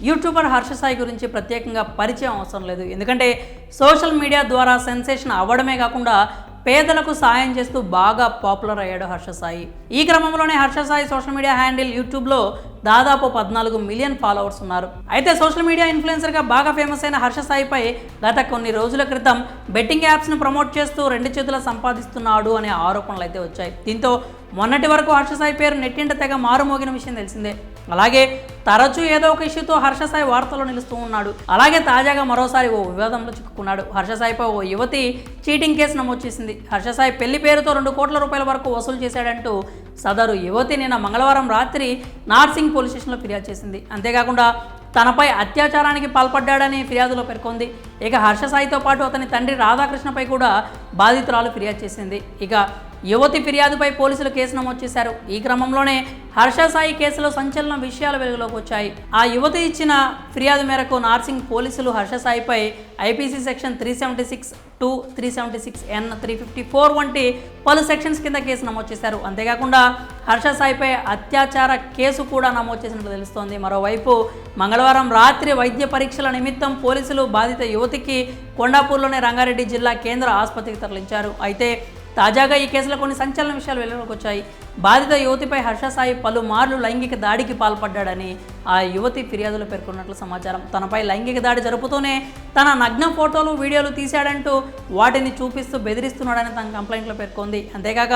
YouTuber Harsha Sai గురించి ప్రత్యేకంగా పరిచయం అవసరం లేదు. ఎందుకంటే సోషల్ మీడియా ద్వారా సెన్సేషన్ అవ్వడమే కాకుండా పేదలకు సాయం చేస్తూ బాగా పాపులర్ అయ్యాడు హర్ష సాయి. ఈ క్రమంలోనే Harsha Sai social media handle యూట్యూబ్లో దాదాపు 14 మిలియన్ ఫాలోవర్స్ ఉన్నారు. అయితే సోషల్ మీడియా ఇన్ఫ్లుయెన్సర్గా బాగా ఫేమస్ అయిన హర్ష సాయిపై గత కొన్ని రోజుల క్రితం బెట్టింగ్ యాప్స్ను ప్రమోట్ చేస్తూ 2 చేతుల సంపాదిస్తున్నాడు అనే ఆరోపణలు అయితే వచ్చాయి. దీంతో మొన్నటి వరకు హర్ష సాయి పేరు నెట్టింట తెగ మారుమోగిన విషయం తెలిసిందే. అలాగే తరచూ ఏదో ఒక ఇష్యూతో హర్ష సాయి వార్తల్లో నిలుస్తూ ఉన్నాడు. అలాగే తాజాగా మరోసారి ఓ వివాదంలో చిక్కుకున్నాడు. హర్ష సాయిపై ఓ యువతి చీటింగ్ కేసు నమోదు చేసింది. హర్ష సాయి పెళ్లి పేరుతో 2 కోట్ల రూపాయల వరకు వసూలు చేశాడంటూ సదరు యువతి నిన్న మంగళవారం రాత్రి నార్సింగ్ పోలీస్ స్టేషన్లో ఫిర్యాదు చేసింది. అంతేకాకుండా తనపై అత్యాచారానికి పాల్పడ్డాడని ఫిర్యాదులో పేర్కొంది. ఇక హర్ష సాయితో పాటు అతని తండ్రి రాధాకృష్ణపై కూడా బాధితురాలు ఫిర్యాదు చేసింది. ఇక యువతి ఫిర్యాదుపై పోలీసులు కేసు నమోదు చేశారు. ఈ క్రమంలోనే హర్ష సాయి కేసులో సంచలన విషయాలు వెలుగులోకి వచ్చాయి. ఆ యువతి ఇచ్చిన ఫిర్యాదు మేరకు నార్సింగ్ పోలీసులు హర్ష సాయిపై ఐపీసీ సెక్షన్ 376(2), 376(n), 354 వంటి పలు సెక్షన్స్ కింద కేసు నమోదు చేశారు. అంతేకాకుండా హర్ష సాయిపై అత్యాచార కేసు కూడా నమోదు చేసినట్లు తెలుస్తోంది. మరోవైపు మంగళవారం రాత్రి వైద్య పరీక్షల నిమిత్తం పోలీసులు బాధిత యువతికి కొండాపూర్లోని రంగారెడ్డి జిల్లా కేంద్ర ఆసుపత్రికి తరలించారు. అయితే తాజాగా ఈ కేసులో కొన్ని సంచలన విషయాలు వెలుగులోకి వచ్చాయి. బాధిత యువతిపై హర్ష సాయి పలుమార్లు లైంగిక దాడికి పాల్పడ్డాడని ఆ యువతి ఫిర్యాదులో పేర్కొన్నట్లు సమాచారం. తనపై లైంగిక దాడి జరుపుతూనే తన నగ్న ఫోటోలు, వీడియోలు తీశాడంటూ వాటిని చూపిస్తూ బెదిరిస్తున్నాడని తన కంప్లైంట్లో పేర్కొంది. అంతేకాక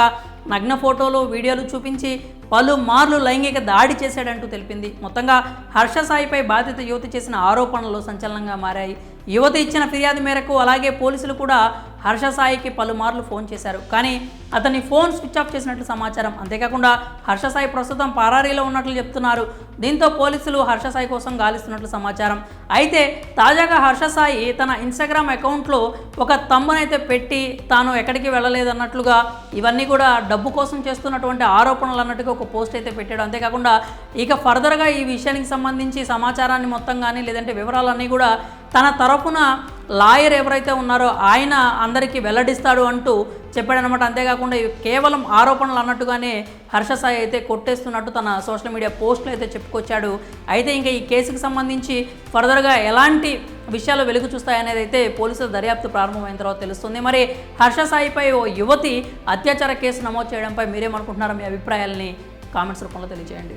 నగ్న ఫోటోలు, వీడియోలు చూపించి పలుమార్లు లైంగిక దాడి చేశాడంటూ తెలిపింది. మొత్తంగా హర్ష సాయిపై బాధిత యువతి చేసిన ఆరోపణలు సంచలనంగా మారాయి. యువతి ఇచ్చిన ఫిర్యాదు మేరకు అలాగే పోలీసులు కూడా హర్ష సాయికి పలుమార్లు ఫోన్ చేశారు. కానీ అతని ఫోన్ స్విచ్ ఆఫ్ చేసినట్లు సమాచారం. అంతేకాకుండా హర్ష సాయి ప్రస్తుతం పరారీలో ఉన్నట్లు చెప్తున్నారు. దీంతో పోలీసులు హర్ష సాయి కోసం గాలిస్తున్నట్లు సమాచారం. అయితే తాజాగా హర్ష సాయి తన ఇన్స్టాగ్రామ్ అకౌంట్లో ఒక థంబ్నైతే పెట్టి తాను ఎక్కడికి వెళ్ళలేదన్నట్లుగా, ఇవన్నీ కూడా డబ్బు కోసం చేస్తున్నటువంటి ఆరోపణలు అన్నట్టుగా ఒక పోస్ట్ అయితే పెట్టాడు. అంతేకాకుండా ఇక ఫర్దర్గా ఈ విషయానికి సంబంధించి సమాచారాన్ని మొత్తం కానీ లేదంటే వివరాలన్నీ కూడా తన తరఫున లాయర్ ఎవరైతే ఉన్నారో ఆయన అందరికీ వెల్లడిస్తాడు అంటూ చెప్పాడనమాట. అంతేకాకుండా ఇవి కేవలం ఆరోపణలు అన్నట్టుగానే హర్ష సాయి అయితే కొట్టేస్తున్నట్టు తన సోషల్ మీడియా పోస్టులు అయితే చెప్పుకొచ్చాడు. అయితే ఇంకా ఈ కేసుకు సంబంధించి ఫర్దర్గా ఎలాంటి విషయాలు వెలుగు చూస్తాయనేది అయితే పోలీసుల దర్యాప్తు ప్రారంభమైన తర్వాత తెలుస్తుంది. మరి హర్ష సాయిపై ఓ యువతి అత్యాచార కేసు నమోదు చేయడంపై మీరేమనుకుంటున్నారో మీ అభిప్రాయాలని కామెంట్స్ రూపంలో తెలియజేయండి.